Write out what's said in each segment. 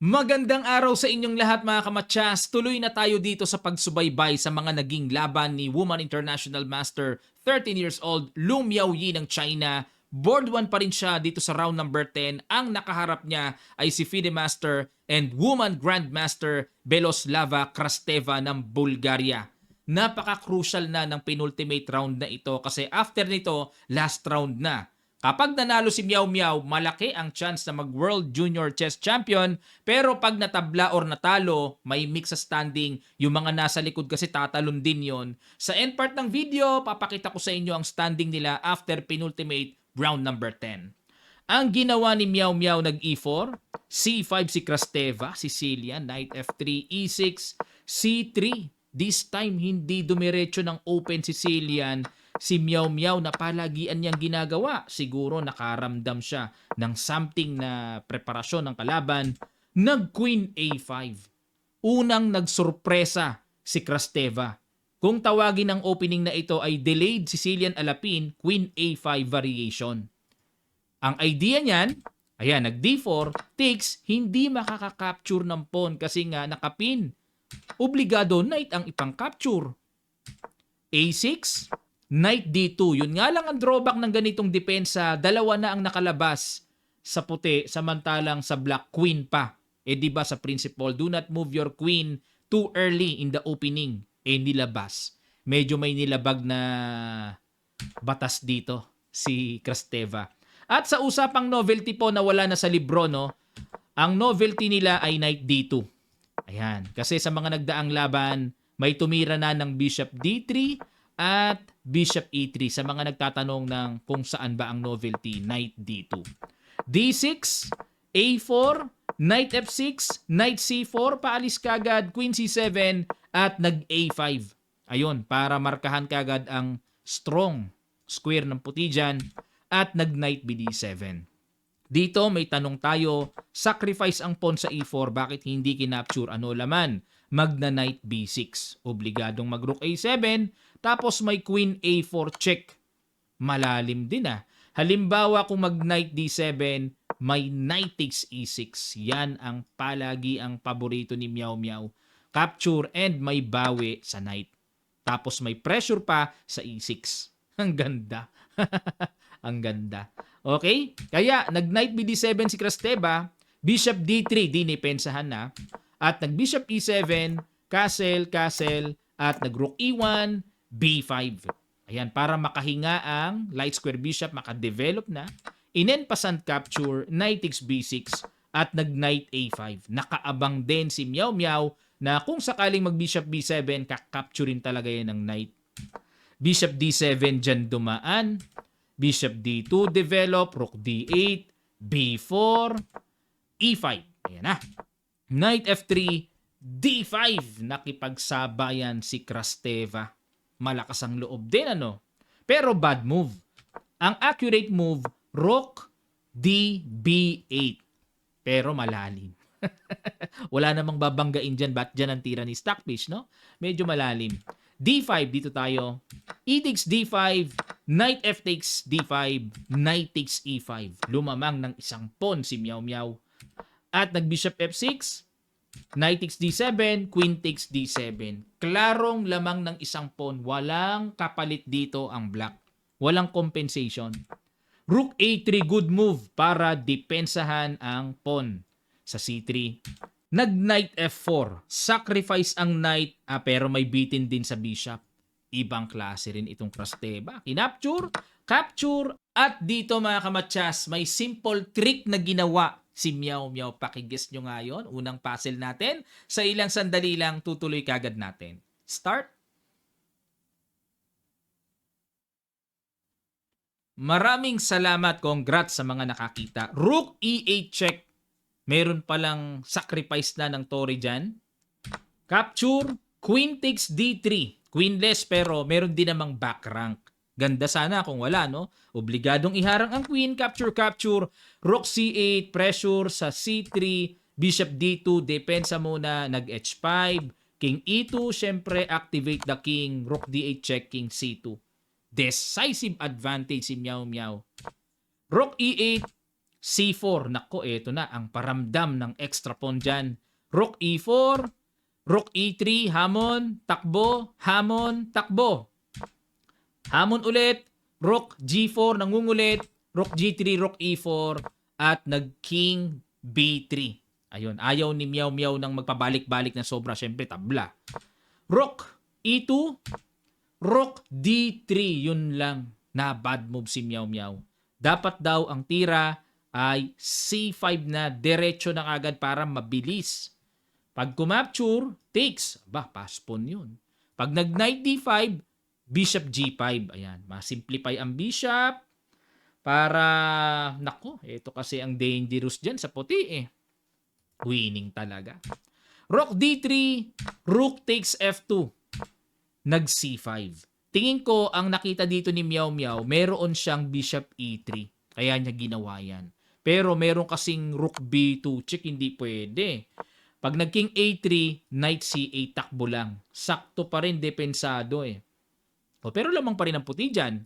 Magandang araw sa inyong lahat mga kamatsas. Tuloy na tayo dito sa pagsubaybay sa mga naging laban ni Woman International Master 13 years old Lu Miaoyi ng China. Board 1 pa rin siya dito sa round number 10. Ang nakaharap niya ay si FIDE Master and Woman Grandmaster Beloslava Krasteva ng Bulgaria. Napaka-crucial na ng penultimate round na ito kasi after nito, last round na. Kapag nanalo si Miao Miao, malaki ang chance na mag-World Junior Chess Champion. Pero pag natabla or natalo, may mix sa standing. Yung mga nasa likod kasi tatalon din yon. Sa end part ng video, papakita ko sa inyo ang standing nila after penultimate round number 10. Ang ginawa ni Miao Miao nag-E4, C5 si Krasteva, Sicilian, Knight F3, E6, C3. This time, hindi dumiretso ng open Sicilian si Miao Miao na palagian niyang ginagawa. Siguro nakaramdam siya ng something na preparasyon ng kalaban. Nag-Queen A5. Unang nagsurpresa si Krasteva. Kung tawagin ng opening na ito ay delayed Sicilian Alapin, Queen A5 variation. Ang idea niyan, ayan, nag-D4, takes, hindi makaka-capture ng pawn kasi nga nakapin. Obligado knight ang ipang-capture. A6, Knight D2. Yun nga lang ang drawback ng ganitong depensa, dalawa na ang nakalabas sa puti, samantalang sa black, queen pa. Eh di ba sa principle, do not move your queen too early in the opening. Eh nilabas. Medyo may nilabag na batas dito si Krasteva. At sa usapang novelty po na wala na sa libro, no, ang novelty nila ay Knight D2. Ayan. Kasi sa mga nagdaang laban, may tumira na ng Bishop D3 at Bishop E3 sa mga nagtatanong ng kung saan ba ang novelty, Knight D2. D6, A4, Knight F6, Knight C4, paalis kagad, Queen C7, at nag-A5. Ayun, para markahan kagad ang strong square ng puti dyan, at nag-Knight BD7. Dito may tanong tayo, sacrifice ang pawn sa E4, bakit hindi kinapture? Ano laman? Magna-Knight B6. Obligadong mag-Rook A7, tapos may Queen A4 check. Malalim din ah. Halimbawa kung mag-Knight D7, may Knight takes E6. Yan ang palagi ang paborito ni Miao Miao. Capture and may bawi sa Knight. Tapos may pressure pa sa E6. Ang ganda. Ang ganda. Okay? Kaya nag-Knight BD7 si Krasteva, Bishop D3, dinipensahan na. At nag-Bishop E7, castle, at nag-Rook E1, B5. Ayan, para makahinga ang light square bishop, makadevelop na. Inenpasan capture, knight takes B6, at nag-knight A5. Nakaabang din si Miao Miao na kung sakaling mag-Bishop B7, kakapturin talaga yan ng knight. Bishop D7 dyan dumaan. Bishop D2 develop, Rook D8, B4, E5. Ayan na. Knight F3, D5. Nakipagsabayan si Krasteva. Malakas ang loob din, ano? Pero bad move. Ang accurate move, Rook D B8. Pero malalim. Wala namang babanggain dyan. Ba't dyan ang tira ni Stockfish, no? Medyo malalim. D5, dito tayo. E takes D5, Knight F takes D5, Knight takes E5. Lumamang ng isang pawn si Miao Miao. At nag-Bishop F6, Knight takes D7, Queen takes D7. Klarong lamang ng isang pawn. Walang kapalit dito ang black. Walang compensation. Rook A3, good move para depensahan ang pawn sa C3. Nag-Knight F4. Sacrifice ang knight pero may bitin din sa bishop. Ibang klase rin itong Krasteva. Kinapture, capture, at dito mga kamatsas, may simple trick na ginawa si Miao Miao. Pakiguess nyo nga yun. Unang puzzle natin. Sa ilang sandali lang, tutuloy kagad natin. Start. Maraming salamat. Congrats sa mga nakakita. Rook E8 check. Meron palang sacrifice na ng Torre dyan. Capture. Queen takes D3. Queenless pero meron din namang back rank. Ganda sana kung wala, no? Obligadong iharang ang queen. Capture, capture. Rook C8. Pressure sa C3. Bishop D2. Depensa muna. Nag-H5. King E2. Syempre, activate the king. Rook D8 check. King C2. Decisive advantage si Miao Miao. Rook E8. C4. Nako, eto na ang paramdam ng extra pawn dyan. Rook E4, Rook E3, hamon, takbo, hamon, takbo. Hamon ulit, Rook G4, nangungulit, Rook G3, Rook E4, at nag-King B3. Ayun, ayaw ni Meow Meow nang magpabalik-balik na sobra. Siyempre, tabla. Rook E2, Rook D3. Yun lang na bad move si Meow Meow. Dapat daw ang tira ay C5 na diretso na agad para mabilis. Pag kumapture, takes. Aba, pass pawn yun. Pag nag-knight D5, bishop G5. Ayan, masimplify ang bishop para, nako, ito kasi ang dangerous dyan sa puti eh. Winning talaga. Rook D3, Rook takes F2. Nag C5. Tingin ko ang nakita dito ni Meow Meow, meron siyang bishop E3. Kaya niya ginawa yan. Pero meron kasing Rook B2 check, hindi pwede. Pag nag-King A3, Knight C8, takbo lang. Sakto pa rin, depensado eh. O, pero lamang pa rin ang puti dyan.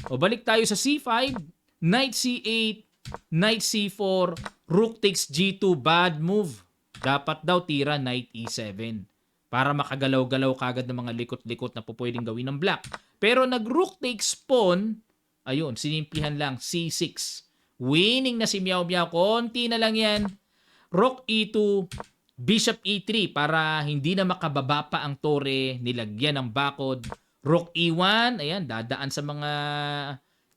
O, balik tayo sa C5, Knight C8, Knight C4, Rook takes G2, bad move. Dapat daw tira Knight E7 para makagalaw-galaw kagad ng mga likot-likot na po pwedeng gawin ng black. Pero nag-Rook takes pawn, ayun, sinimplihan lang, C6. Winning na si Meow Meow. Konti na lang yan. Rook E2, Bishop E3 para hindi na makababa pa ang tore. Nilagyan ng bakod. Rook E1, ayan, dadaan sa mga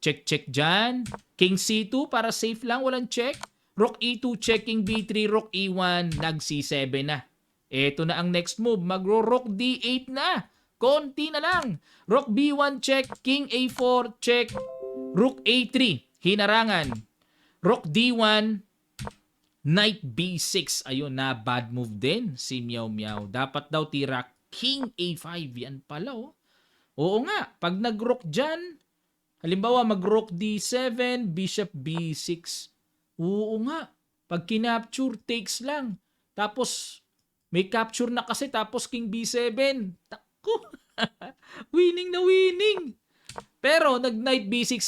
check-check dyan. King C2 para safe lang, walang check. Rook E2, checking B3, Rook E1, nag C7 na. Ito na ang next move. Magro-Rook D8 na. Konti na lang. Rook B1 check, King A4 check, Rook A3, hinarangan. Rook D1, Knight B6. Ayun na, bad move din si Meow Meow. Dapat daw tira King A5. Yan pala oh. Oo nga, pag nag-rook dyan, halimbawa mag-rook D7, Bishop B6. Oo nga, pag kinapture, takes lang. Tapos, may capture na kasi, tapos King B7. Tako, winning na winning. Pero, nag-Knight B6,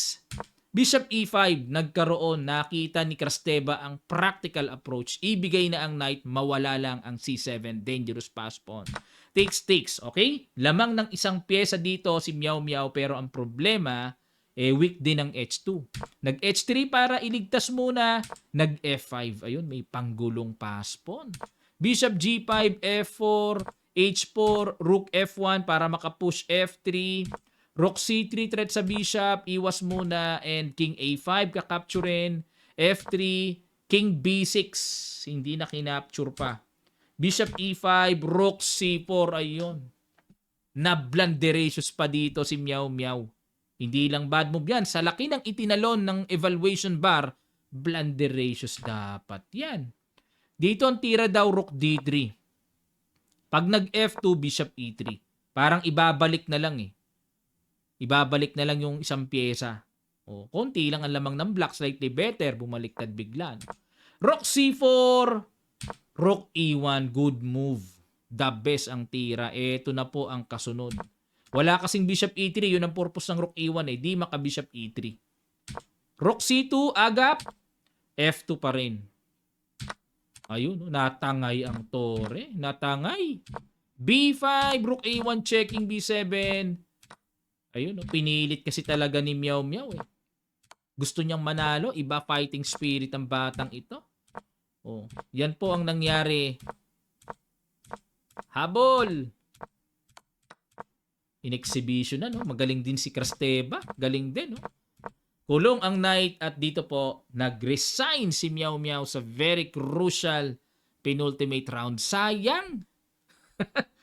Bishop E5, nagkaroon, nakita ni Krasteva ang practical approach. Ibigay na ang knight, mawala lang ang C7, dangerous pass pawn. Takes, okay? Lamang ng isang pyesa dito si Meow Meow, pero ang problema, weak din ang H2. Nag-H3 para iligtas muna, nag-F5. Ayun, may panggulong pass pawn. Bishop G5, F4, H4, Rook F1 para makapush F3. Rook C3 threat sa bishop, iwas muna, and King A5 kakapturin, F3, King B6, hindi na kinapture pa. Bishop E5, Rook C4, ayun. Na-blunderacious pa dito si Meow Meow. Hindi lang bad move yan, sa laki ng itinalon ng evaluation bar, blunderacious dapat yan. Dito ang tira daw Rook D3. Pag nag-F2, Bishop E3. Parang ibabalik na lang eh. Ibabalik na lang yung isang pyesa. O, konti lang ang lamang ng black, slightly better, bumaliktad bigla. Rook C4, Rook E1, good move. The best ang tira. Ito na po ang kasunod. Wala kasing Bishop E3, yun ang purpose ng Rook E1 eh, di maka-Bishop E3. Rook C2, agap, F2 pa rin. Ayun, natangay ang tore. Natangay. B5, Rook A1 checking B7. Ayun, pinilit kasi talaga ni Meow Meow eh. Gusto niyang manalo, iba fighting spirit ang batang ito. Oh, yan po ang nangyari. Habol. In exhibition na, no? Magaling din si Krasteva. Galing din, no? Kulong ang knight at dito po nag-resign si Meow Meow sa very crucial penultimate round. Sayang.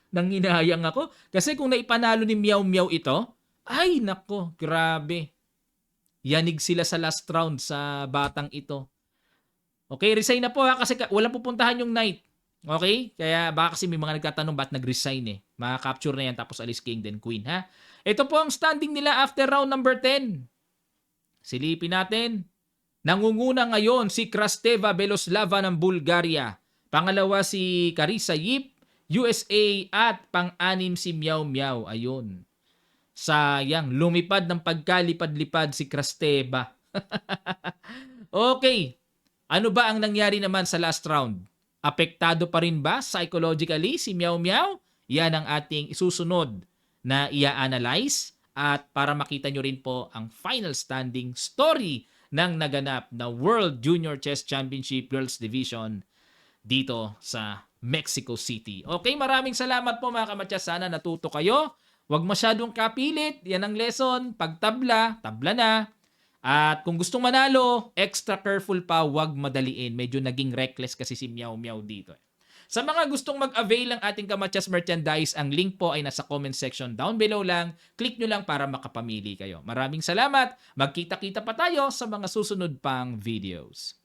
Nanginayang ako. Kasi kung naipanalo ni Meow Meow ito, ay nako, grabe. Yanig sila sa last round sa batang ito. Okay, resign na po ha kasi walang pupuntahan yung knight. Okay? Kaya baka kasi may mga nagtatanong ba't nag-resign eh. Maka-capture na yan tapos alis king then queen ha. Ito po ang standing nila after round number 10. Silipin natin. Nangunguna ngayon si Krasteva Beloslava ng Bulgaria. Pangalawa si Carissa Yip, USA, at pang-anim si Meow Meow. Ayun. Sayang, lumipad ng pagkalipad-lipad si Krasteva. Okay. Ano ba ang nangyari naman sa last round? Apektado pa rin ba psychologically si Meow Meow? Yan ang ating isusunod na ia-analyze at para makita nyo rin po ang final standing story ng naganap na World Junior Chess Championship Girls Division dito sa Mexico City. Okay, maraming salamat po mga kamatya. Sana natuto kayo. Huwag masyadong kapilit. Yan ang lesson. Pag tabla, tabla na. At kung gustong manalo, extra careful pa, huwag madaliin. Medyo naging reckless kasi si Meow Meow dito. Sa mga gustong mag-avail ng ating Kamatyas merchandise, ang link po ay nasa comment section down below lang. Click nyo lang para makapamili kayo. Maraming salamat. Magkita-kita pa tayo sa mga susunod pang videos.